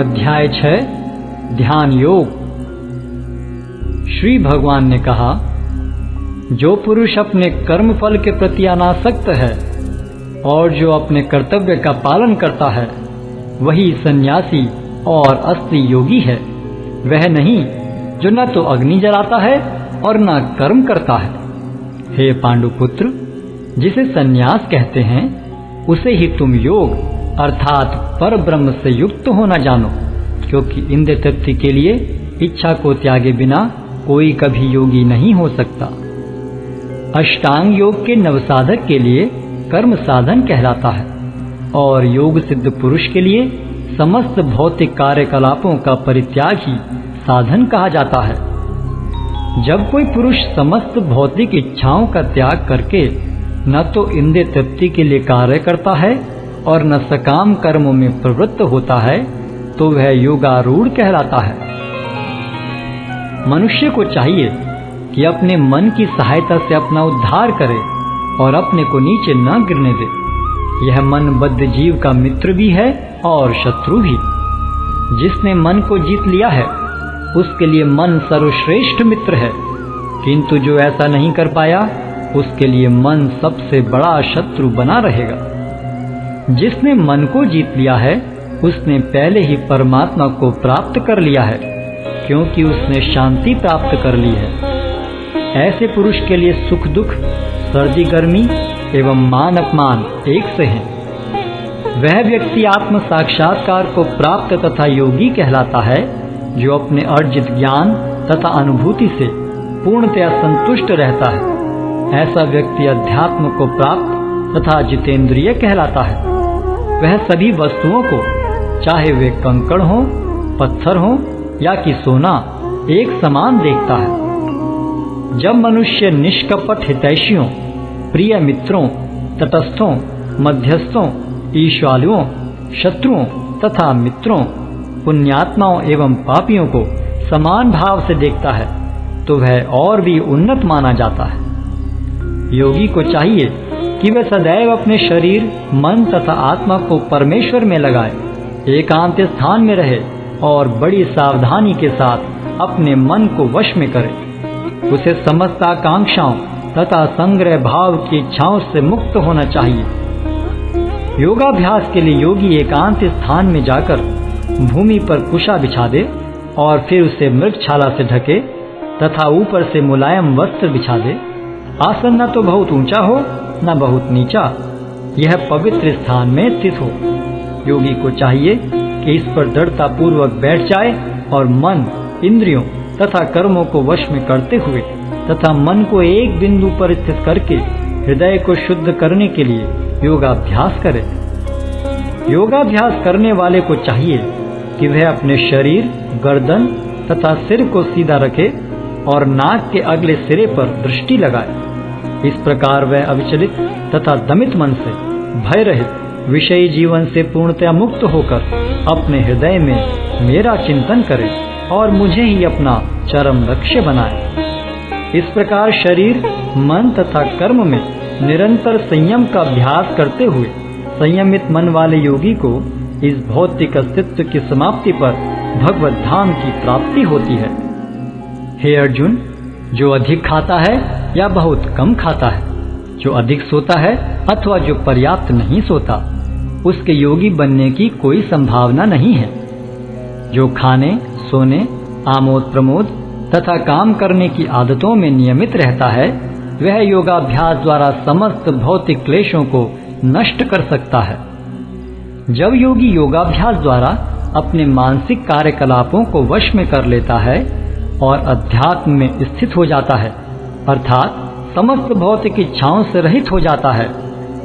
अध्याय 6 ध्यान योग। श्री भगवान ने कहा, जो पुरुष अपने कर्म फल के प्रति अनासक्त है और जो अपने कर्तव्य का पालन करता है, वही सन्यासी और असली योगी है। वह नहीं जो न तो अग्नि जलाता है और न कर्म करता है। हे पांडुपुत्र, जिसे सन्यास कहते हैं उसे ही तुम योग अर्थात पर ब्रह्म से युक्त होना जानो, क्योंकि इंद्रिय तृप्ति के लिए इच्छा को त्यागे बिना कोई कभी योगी नहीं हो सकता। अष्टांग योग के नवसाधक के लिए कर्म साधन कहलाता है और योग सिद्ध पुरुष के लिए समस्त भौतिक कार्यकलापों का परित्याग ही साधन कहा जाता है। जब कोई पुरुष समस्त भौतिक इच्छाओं का त्याग करके न तो इंद्रिय तृप्ति के लिए कार्य करता है और न सकाम कर्मों में प्रवृत्त होता है, तो वह योगारूढ़ कहलाता है। मनुष्य को चाहिए कि अपने मन की सहायता से अपना उद्धार करे और अपने को नीचे न गिरने दे। यह मनबद्ध जीव का मित्र भी है और शत्रु भी। जिसने मन को जीत लिया है उसके लिए मन सर्वश्रेष्ठ मित्र है, किंतु जो ऐसा नहीं कर पाया उसके लिए मन सबसे बड़ा शत्रु बना रहेगा। जिसने मन को जीत लिया है उसने पहले ही परमात्मा को प्राप्त कर लिया है, क्योंकि उसने शांति प्राप्त कर ली है। ऐसे पुरुष के लिए सुख दुख, सर्दी गर्मी एवं मान अपमान एक से हैं। वह व्यक्ति आत्म साक्षात्कार को प्राप्त तथा योगी कहलाता है, जो अपने अर्जित ज्ञान तथा अनुभूति से पूर्णतया संतुष्ट रहता है। ऐसा व्यक्ति अध्यात्म को प्राप्त तथा जितेंद्रिय कहलाता है। वह सभी वस्तुओं को, चाहे वे कंकड़ हो, पत्थर हो या कि सोना, एक समान देखता है। जब मनुष्य निष्कपट हितैषियों, प्रिय मित्रों, तटस्थों, मध्यस्थों, ईश्वालुओं, शत्रुओं तथा मित्रों, पुण्यात्माओं एवं पापियों को समान भाव से देखता है, तो वह और भी उन्नत माना जाता है। योगी को चाहिए कि वह सदैव अपने शरीर, मन तथा आत्मा को परमेश्वर में लगाए, एकांत स्थान में रहे और बड़ी सावधानी के साथ अपने मन को वश में करे। उसे समस्त आकांक्षाओं तथा संग्रह भाव की इच्छाओं से मुक्त होना चाहिए। योगाभ्यास के लिए योगी एकांत स्थान में जाकर भूमि पर कुशा बिछा दे और फिर उसे मृगछाला से ढके तथा ऊपर से मुलायम वस्त्र बिछा दे। आसन न तो बहुत ऊंचा हो न बहुत नीचा, यह पवित्र स्थान में स्थित हो। योगी को चाहिए कि इस पर दृढ़ता पूर्वक बैठ जाए और मन, इंद्रियों तथा कर्मों को वश में करते हुए तथा मन को एक बिंदु पर स्थित करके हृदय को शुद्ध करने के लिए योगाभ्यास करे। योगाभ्यास करने वाले को चाहिए कि वह अपने शरीर, गर्दन तथा सिर को सीधा रखे और नाक के अगले सिरे पर दृष्टि लगाए। इस प्रकार वह अविचलित तथा दमित मन से, भय रहित, विषयी जीवन से पूर्णतया मुक्त होकर अपने हृदय में मेरा चिंतन करे और मुझे ही अपना चरम लक्ष्य बनाए। इस प्रकार शरीर, मन तथा कर्म में निरंतर संयम का अभ्यास करते हुए संयमित मन वाले योगी को इस भौतिक अस्तित्व की समाप्ति पर भगवत धाम की प्राप्ति होती है। हे अर्जुन, जो अधिक खाता है या बहुत कम खाता है, जो अधिक सोता है अथवा जो पर्याप्त नहीं सोता, उसके योगी बनने की कोई संभावना नहीं है। जो खाने, सोने, आमोद प्रमोद तथा काम करने की आदतों में नियमित रहता है, वह योगाभ्यास द्वारा समस्त भौतिक क्लेशों को नष्ट कर सकता है। जब योगी योगाभ्यास द्वारा अपने मानसिक कार्यकलापों को वश में कर लेता है और अध्यात्म में स्थित हो जाता है, अर्थात समस्त भौतिक इच्छाओं से रहित हो जाता है,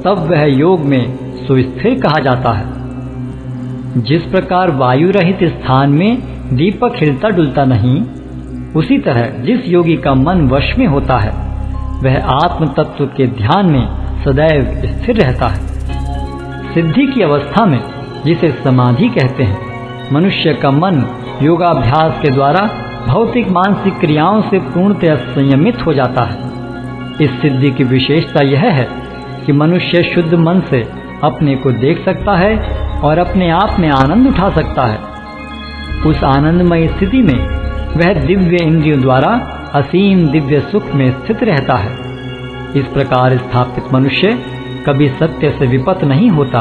तब वह योग में सुस्थिर कहा जाता है। जिस प्रकार वायु रहित स्थान में दीपक हिलता डुलता नहीं, उसी तरह जिस योगी का मन वश में होता है, वह आत्म तत्व के ध्यान में सदैव स्थिर रहता है। सिद्धि की अवस्था में, जिसे समाधि कहते हैं, मनुष्य का मन योगाभ्यास के द्वारा भौतिक मानसिक क्रियाओं से पूर्णतः संयमित हो जाता है। इस सिद्धि की विशेषता यह है कि मनुष्य शुद्ध मन से अपने को देख सकता है और अपने आप में आनंद उठा सकता है। उस आनंदमय स्थिति में वह दिव्य इंद्रियों द्वारा असीम दिव्य सुख में स्थित रहता है। इस प्रकार स्थापित मनुष्य कभी सत्य से विपत नहीं होता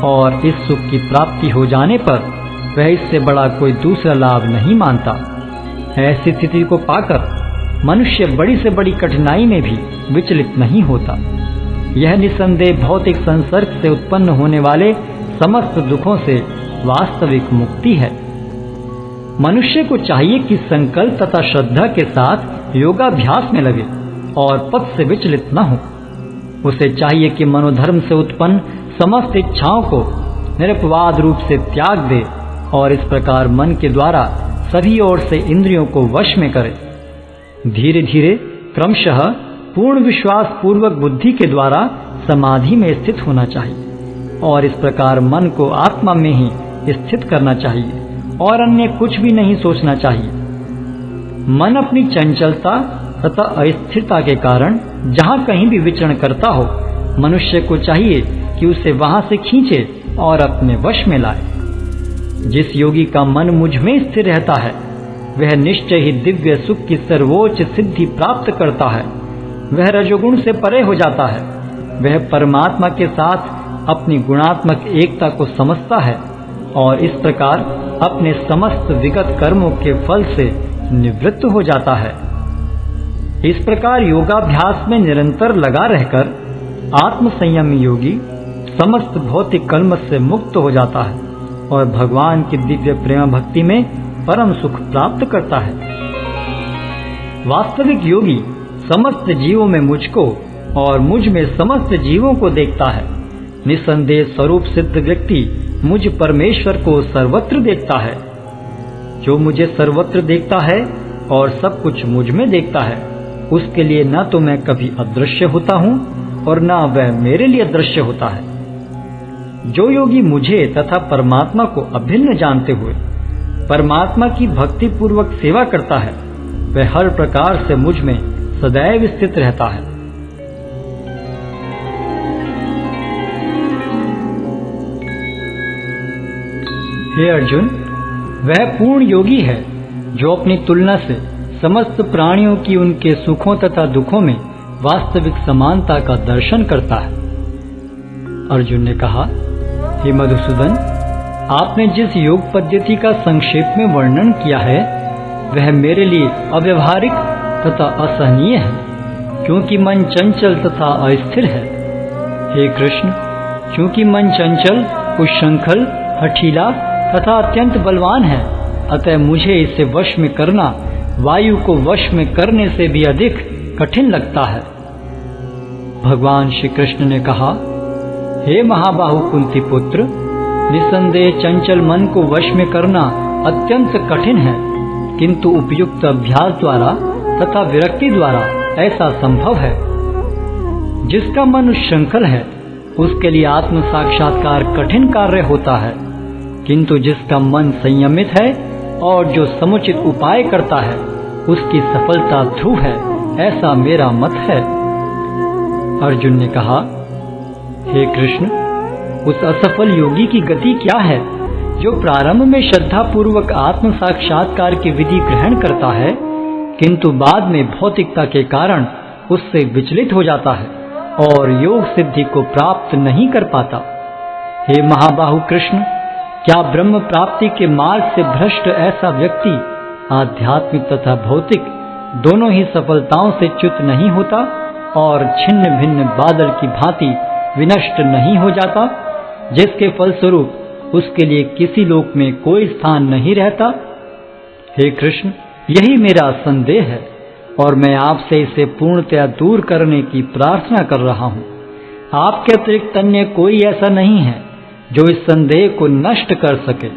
और इस सुख की प्राप्ति हो जाने पर वह इससे बड़ा कोई दूसरा लाभ नहीं मानता। ऐसी स्थिति को पाकर मनुष्य बड़ी से बड़ी कठिनाई में भी विचलित नहीं होता। यह निसंदेह भौतिक संसर्ग से उत्पन्न होने वाले समस्त दुखों से वास्तविक मुक्ति है। मनुष्य को चाहिए कि संकल्प तथा श्रद्धा के साथ योगाभ्यास में लगे और पथ से विचलित न हो। उसे चाहिए कि मनोधर्म से उत्पन्न समस्त इच्छाओं को निरपवाद रूप से त्याग दे और इस प्रकार मन के द्वारा सभी ओर से इंद्रियों को वश में करे। धीरे धीरे क्रमशः पूर्ण विश्वास पूर्वक बुद्धि के द्वारा समाधि में स्थित होना चाहिए और इस प्रकार मन को आत्मा में ही स्थित करना चाहिए और अन्य कुछ भी नहीं सोचना चाहिए। मन अपनी चंचलता तथा अस्थिरता के कारण जहाँ कहीं भी विचरण करता हो, मनुष्य को चाहिए कि उसे वहां से खींचे और अपने वश में लाए। जिस योगी का मन मुझ में स्थिर रहता है वह निश्चय ही दिव्य सुख की सर्वोच्च सिद्धि प्राप्त करता है। वह रजोगुण से परे हो जाता है। वह परमात्मा के साथ अपनी गुणात्मक एकता को समझता है और इस प्रकार अपने समस्त विगत कर्मों के फल से निवृत्त हो जाता है। इस प्रकार योगाभ्यास में निरंतर लगा रहकर आत्म संयमी योगी समस्त भौतिक कलमश से मुक्त हो जाता है और भगवान की दिव्य प्रेम भक्ति में परम सुख प्राप्त करता है। वास्तविक योगी समस्त जीवों में मुझको और मुझ में समस्त जीवों को देखता है। निसंदेह स्वरूप सिद्ध व्यक्ति मुझ परमेश्वर को सर्वत्र देखता है। जो मुझे सर्वत्र देखता है और सब कुछ मुझ में देखता है, उसके लिए न तो मैं कभी अदृश्य होता हूँ और न वह मेरे लिए दृश्य होता है। जो योगी मुझे तथा परमात्मा को अभिन्न जानते हुए परमात्मा की भक्ति पूर्वक सेवा करता है, वह हर प्रकार से मुझ में सदैव स्थित रहता है। हे अर्जुन, वह पूर्ण योगी है जो अपनी तुलना से समस्त प्राणियों की उनके सुखों तथा दुखों में वास्तविक समानता का दर्शन करता है। अर्जुन ने कहा, हे मधुसूदन, आपने जिस योग पद्धति का संक्षेप में वर्णन किया है वह मेरे लिए अव्यवहारिक तथा असहनीय है, क्योंकि मन चंचल तथा अस्थिर है। हे कृष्ण, क्योंकि मन चंचल, उच्छृंखल, हठीला तथा अत्यंत बलवान है, अतः मुझे इसे वश में करना वायु को वश में करने से भी अधिक कठिन लगता है। भगवान श्री कृष्ण ने कहा, हे महाबाहु कुंती पुत्र, निसंदेह चंचल मन को वश में करना अत्यंत कठिन है, किंतु उपयुक्त अभ्यास द्वारा तथा विरक्ति द्वारा ऐसा संभव है। जिसका मन उच्छृंखल है उसके लिए आत्म साक्षात्कार कठिन कार्य होता है, किंतु जिसका मन संयमित है और जो समुचित उपाय करता है उसकी सफलता ध्रुव है, ऐसा मेरा मत है। अर्जुन ने कहा, हे कृष्ण, उस असफल योगी की गति क्या है जो प्रारंभ में श्रद्धा पूर्वक आत्म साक्षात्कार की विधि ग्रहण करता है, किंतु बाद में भौतिकता के कारण उससे विचलित हो जाता है और योग सिद्धि को प्राप्त नहीं कर पाता। हे महाबाहु कृष्ण, क्या ब्रह्म प्राप्ति के मार्ग से भ्रष्ट ऐसा व्यक्ति आध्यात्मिक तथा भौतिक दोनों ही सफलताओं से च्युत नहीं होता और छिन्न भिन्न बादल की भांति विनष्ट नहीं हो जाता, जिसके फलस्वरूप उसके लिए किसी लोक में कोई स्थान नहीं रहता? हे कृष्ण, यही मेरा संदेह है और मैं आपसे इसे पूर्णतया दूर करने की प्रार्थना कर रहा हूँ। आपके अतिरिक्त अन्य कोई ऐसा नहीं है जो इस संदेह को नष्ट कर सके।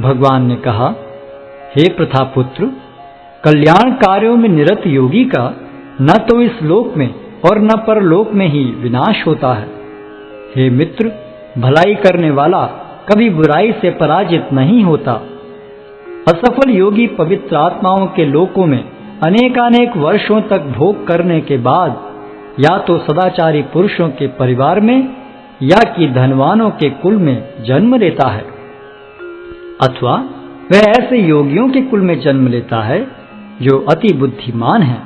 भगवान ने कहा, हे प्रथापुत्र, कल्याण कार्यों में निरत योगी का न तो इस लोक में और न परलोक में ही विनाश होता है। हे मित्र, भलाई करने वाला कभी बुराई से पराजित नहीं होता। असफल योगी पवित्र आत्माओं के लोकों में अनेकानेक वर्षों तक भोग करने के बाद या तो सदाचारी पुरुषों के परिवार में या कि धनवानों के कुल में जन्म लेता है। अथवा वह ऐसे योगियों के कुल में जन्म लेता है जो अति बुद्धिमान है।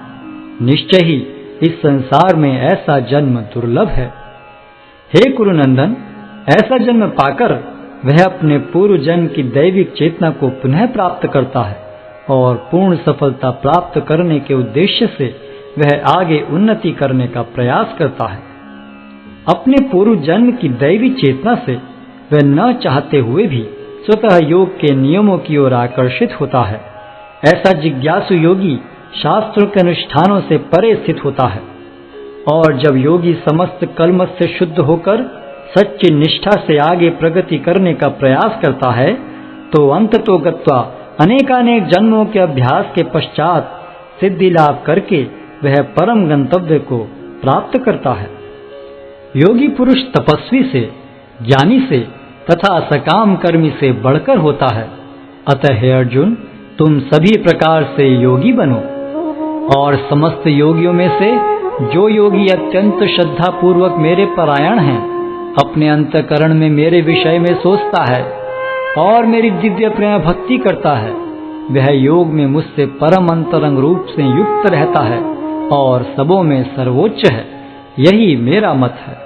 निश्चय ही इस संसार में ऐसा जन्म दुर्लभ है। हे कुरुनंदन, ऐसा जन्म पाकर वह अपने पूर्व जन्म की दैविक चेतना को पुनः प्राप्त करता है और पूर्ण सफलता प्राप्त करने के उद्देश्य से वह आगे उन्नति करने का प्रयास करता है। अपने पूर्व जन्म की दैवी चेतना से वह न चाहते हुए भी स्वतः योग के नियमों की ओर आकर्षित होता है। ऐसा जिज्ञासु योगी शास्त्रों के अनुष्ठानों से परे स्थित होता है और जब योगी समस्त कलमश से शुद्ध होकर सच्ची निष्ठा से आगे प्रगति करने का प्रयास करता है तो अंततो गत्वा अनेकानेक जन्मों के अभ्यास के पश्चात सिद्धि लाभ करके वह परम गंतव्य को प्राप्त करता है। योगी पुरुष तपस्वी से, ज्ञानी से तथा सकाम कर्मी से बढ़कर होता है। अतः हे अर्जुन, तुम सभी प्रकार से योगी बनो और समस्त योगियों में से जो योगी अत्यंत श्रद्धा पूर्वक मेरे परायण हैं, अपने अंतःकरण में मेरे विषय में सोचता है और मेरी दिव्य प्रेम भक्ति करता है, वह योग में मुझसे परम अंतरंग रूप से युक्त रहता है और सबों में सर्वोच्च है। यही मेरा मत है।